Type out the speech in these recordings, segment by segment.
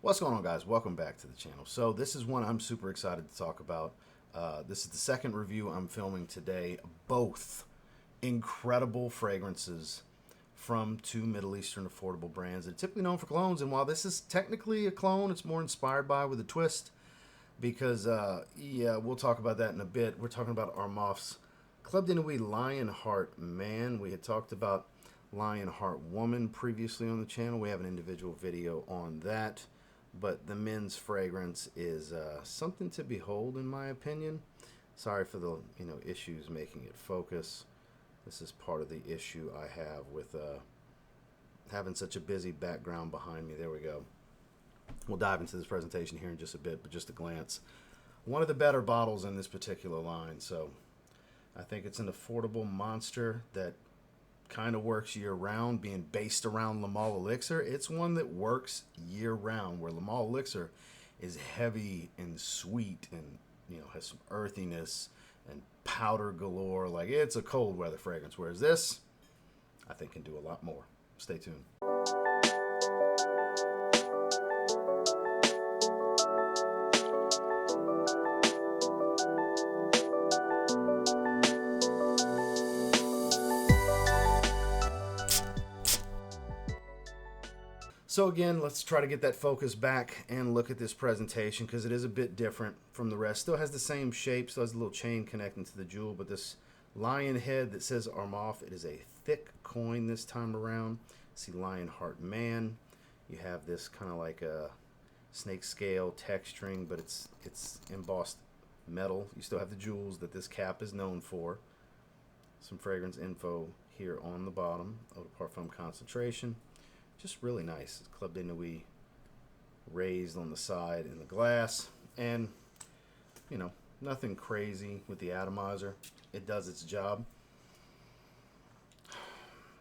What's going on, guys? Welcome back to the channel. So this is one I'm super excited to talk about. This is the second review I'm filming today. Both incredible fragrances from two Middle Eastern affordable brands that are typically known for colognes. And while this is technically a cologne, it's more inspired by with a twist because, yeah, we'll talk about that in a bit. We're talking about Armaf's Club de Nuit Lionheart Man. We had talked about Lionheart Woman previously on the channel. We have an individual video on that. But the men's fragrance is something to behold, in my opinion. Sorry for the issues making it focus. This is part of the issue I have with having such a busy background behind me. There we go. We'll dive into this presentation here in just a bit, but just a glance. One of the better bottles in this particular line. So I think it's an affordable monster that kind of works year-round, being based around Le Male Elixir. It's one that works year-round, where Le Male Elixir is heavy and sweet and has some earthiness and powder galore. Like, it's a cold weather fragrance, whereas this I think can do a lot more. Stay tuned. So again, let's try to get that focus back and look at this presentation because it is a bit different from the rest. Still has the same shape, still has a little chain connecting to the jewel, but this lion head that says Armaf, it is a thick coin this time around. See Lionheart Man. You have this kind of like a snake scale texturing, but it's embossed metal. You still have the jewels that this cap is known for. Some fragrance info here on the bottom. Eau de Parfum concentration. Just really nice. It's Club de Nuit raised on the side in the glass. And, nothing crazy with the atomizer. It does its job.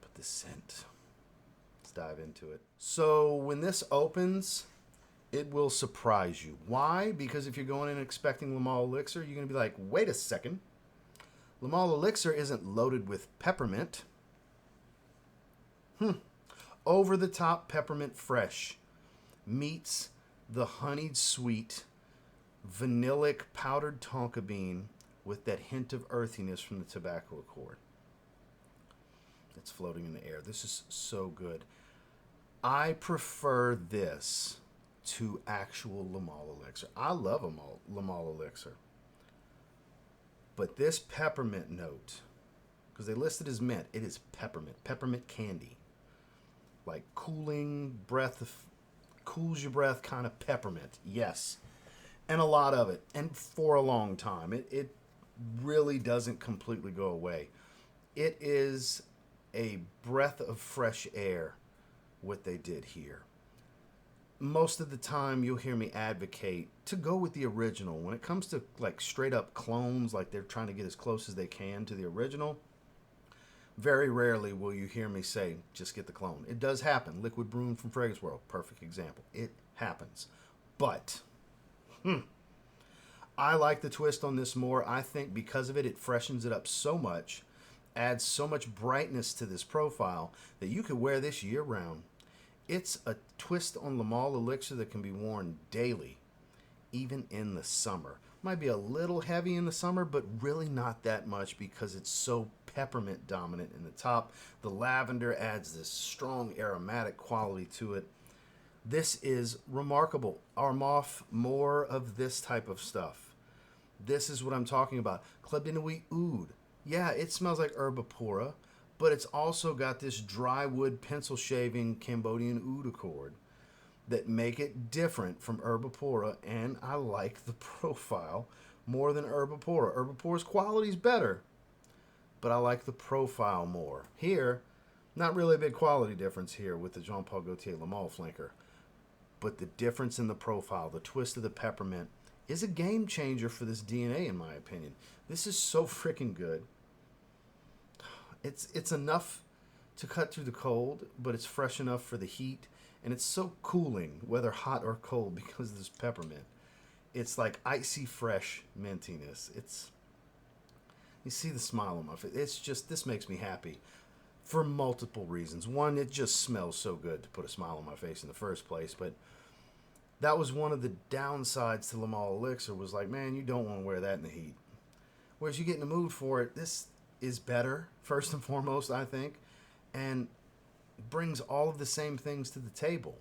But the scent. Let's dive into it. So when this opens, it will surprise you. Why? Because if you're going in expecting Le Male Elixir, you're going to be like, wait a second. Le Male Elixir isn't loaded with peppermint. Over-the-top peppermint fresh meets the honeyed sweet vanillic powdered tonka bean with that hint of earthiness from the tobacco accord. It's floating in the air. This is so good. I prefer this to actual Le Male Elixir. I love Le Male Elixir. But this peppermint note, because they listed as mint, it is peppermint candy. Like cooling breath, cools your breath kind of peppermint. Yes. And a lot of it. And for a long time. It really doesn't completely go away. It is a breath of fresh air, what they did here. Most of the time you'll hear me advocate to go with the original. When it comes to like straight up clones, like they're trying to get as close as they can to the original, very rarely will you hear me say, just get the clone. It does happen. Liquid Broom from Fragrance World, perfect example. It happens. But, I like the twist on this more. I think because of it, it freshens it up so much, adds so much brightness to this profile that you could wear this year-round. It's a twist on Le Male Elixir that can be worn daily, even in the summer. Might be a little heavy in the summer, but really not that much because it's so peppermint dominant in the top. The lavender adds this strong aromatic quality to it. This is remarkable. Armaf, more of this type of stuff. This is what I'm talking about. Club de Nuit Oud. Yeah, it smells like Herbapora, but it's also got this dry wood pencil shaving Cambodian oud accord that make it different from Herbapora, and I like the profile more than Herbapora. Herbapora's quality is better, but I like the profile more. Here, not really a big quality difference here with the Jean Paul Gaultier Le Male flanker, but the difference in the profile, the twist of the peppermint, is a game changer for this DNA, in my opinion. This is so freaking good. It's enough to cut through the cold, but it's fresh enough for the heat. And it's so cooling, whether hot or cold, because of this peppermint. It's like icy fresh mintiness. You see the smile on my face. It's just, this makes me happy for multiple reasons. One, it just smells so good to put a smile on my face in the first place. But That was one of the downsides to Le Male Elixir, was like, man, you don't want to wear that in the heat. Whereas you get in the mood for it, this is better, first and foremost, I think, and brings all of the same things to the table.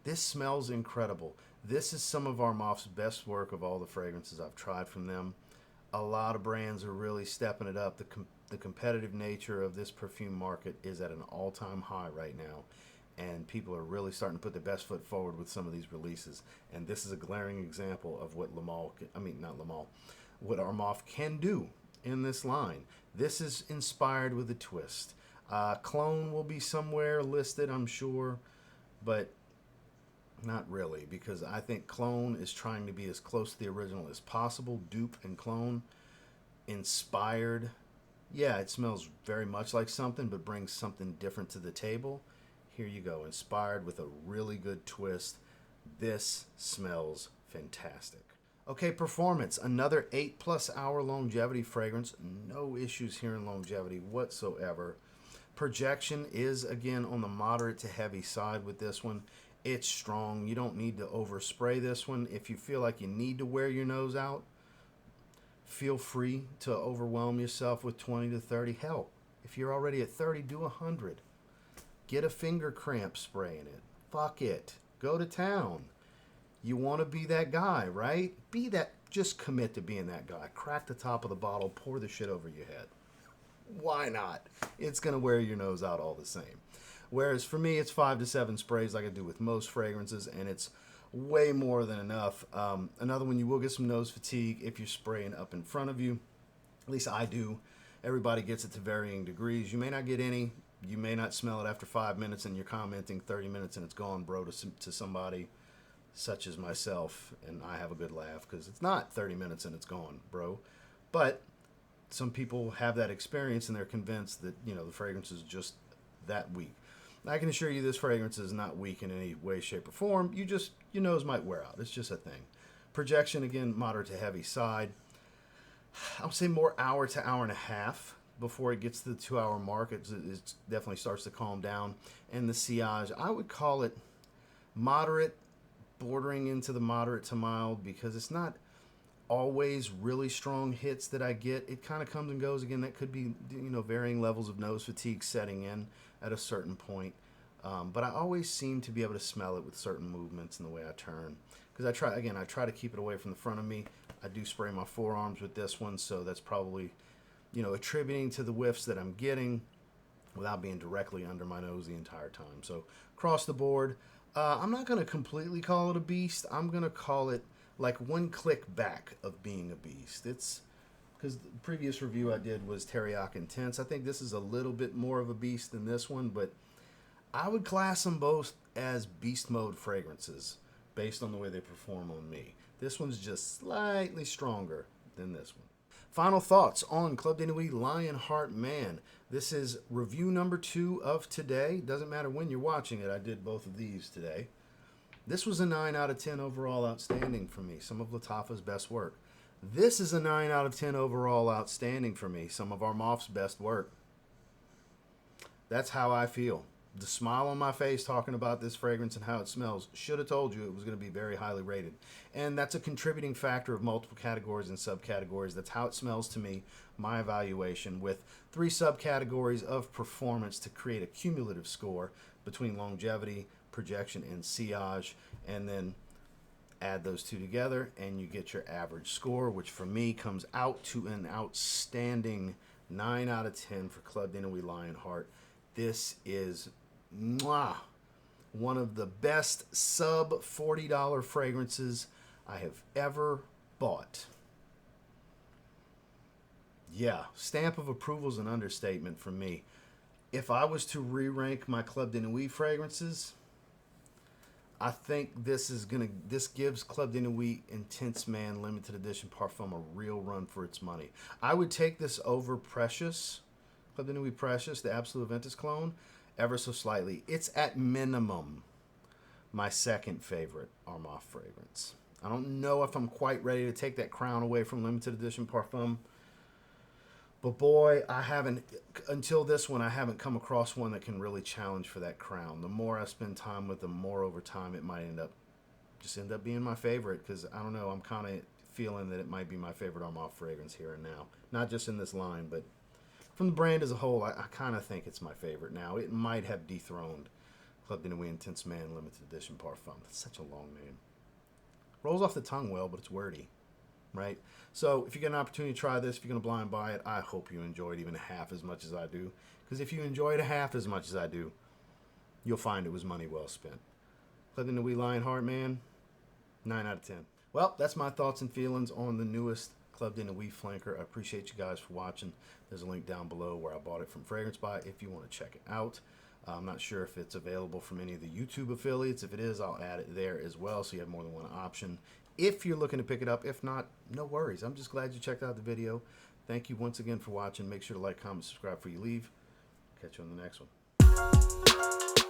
This smells incredible. This is some of Armaf's best work of all the fragrances I've tried from them. A lot of brands are really stepping it up. The competitive nature of this perfume market is at an all-time high right now, and people are really starting to put their best foot forward with some of these releases. And this is a glaring example of what what Armaf can do in this line. This is inspired with a twist. Clone will be somewhere listed, I'm sure, but not really, because I think Clone is trying to be as close to the original as possible. Dupe and Clone. Inspired. Yeah, it smells very much like something, but brings something different to the table. Here you go. Inspired with a really good twist. This smells fantastic. Okay, performance. Another 8+ hour longevity fragrance. No issues here in longevity whatsoever. Projection is, again, on the moderate to heavy side with this one. It's strong. You don't need to overspray this one. If you feel like you need to wear your nose out, feel free to overwhelm yourself with 20 to 30. Hell, if you're already at 30, do 100. Get a finger cramp spray in it. Fuck it. Go to town. You want to be that guy, right? Be that. Just commit to being that guy. Crack the top of the bottle, pour the shit over your head. Why not? It's going to wear your nose out all the same. Whereas for me, it's 5 to 7 sprays like I do with most fragrances, and it's way more than enough. Another one, you will get some nose fatigue if you're spraying up in front of you. At least I do. Everybody gets it to varying degrees. You may not get any. You may not smell it after 5 minutes, and you're commenting 30 minutes and it's gone, bro, to somebody such as myself, and I have a good laugh because it's not 30 minutes and it's gone, bro. But some people have that experience and they're convinced that, the fragrance is just that weak. I can assure you this fragrance is not weak in any way, shape, or form. Your nose might wear out. It's just a thing. Projection, again, moderate to heavy side. I would say more hour to hour and a half before it gets to the 2-hour mark. It definitely starts to calm down. And the sillage, I would call it moderate, bordering into the moderate to mild, because it's not always really strong hits that I get. It kind of comes and goes. Again, that could be, varying levels of nose fatigue setting in at a certain point. But I always seem to be able to smell it with certain movements and the way I turn. Because I try to keep it away from the front of me. I do spray my forearms with this one, so that's probably, attributing to the whiffs that I'm getting without being directly under my nose the entire time. So across the board, I'm not going to completely call it a beast. I'm going to call it like one click back of being a beast. It's because the previous review I did was Teriyaki Intense. I think this is a little bit more of a beast than this one, but I would class them both as beast mode fragrances based on the way they perform on me. This one's just slightly stronger than this one. Final thoughts on Club de Nuit Lionheart Man. This is review number 2 of today. Doesn't matter when you're watching it. I did both of these today. This was a 9 out of 10 overall outstanding for me. Some of Lattafa's best work. This is a 9 out of 10 overall outstanding for me. Some of Armaf's best work. That's how I feel. The smile on my face talking about this fragrance and how it smells should have told you it was going to be very highly rated. And that's a contributing factor of multiple categories and subcategories. That's how it smells to me, my evaluation, with 3 subcategories of performance to create a cumulative score between longevity, projection, and sillage, and then add those 2 together and you get your average score, which for me comes out to an outstanding 9 out of 10 for Club de Nuit Lionheart. This is one of the best sub $40 fragrances I have ever bought. Yeah, stamp of approval is an understatement from me. If I was to re-rank my Club de Nuit fragrances, I think this gives Club de Nuit Intense Man Limited Edition Parfum a real run for its money. I would take this over Precious, Club de Nuit Precious, the Absolute Ventus clone, ever so slightly. It's at minimum my second favorite Armaf fragrance. I don't know if I'm quite ready to take that crown away from Limited Edition Parfum. But boy, until this one, I haven't come across one that can really challenge for that crown. The more I spend time with them, more over time it might end up just end up being my favorite because, I don't know, I'm kind of feeling that it might be my favorite Armaf fragrance here and now. Not just in this line, but from the brand as a whole, I kind of think it's my favorite now. It might have dethroned Club de Nuit Intense Man Limited Edition Parfum. That's such a long name. Rolls off the tongue well, but it's wordy, right? So if you get an opportunity to try this, if you're going to blind buy it, I hope you enjoy it even half as much as I do. Because if you enjoy it half as much as I do, you'll find it was money well spent. Club de Nuit Lionheart, man, 9 out of 10. Well, that's my thoughts and feelings on the newest Club de Nuit flanker. I appreciate you guys for watching. There's a link down below where I bought it from Fragrance Buy if you want to check it out. I'm not sure if it's available from any of the YouTube affiliates. If it is, I'll add it there as well, so you have more than one option if you're looking to pick it up. If not, no worries. I'm just glad you checked out the video. Thank you once again for watching. Make sure to like, comment, subscribe before you leave. Catch you on the next one.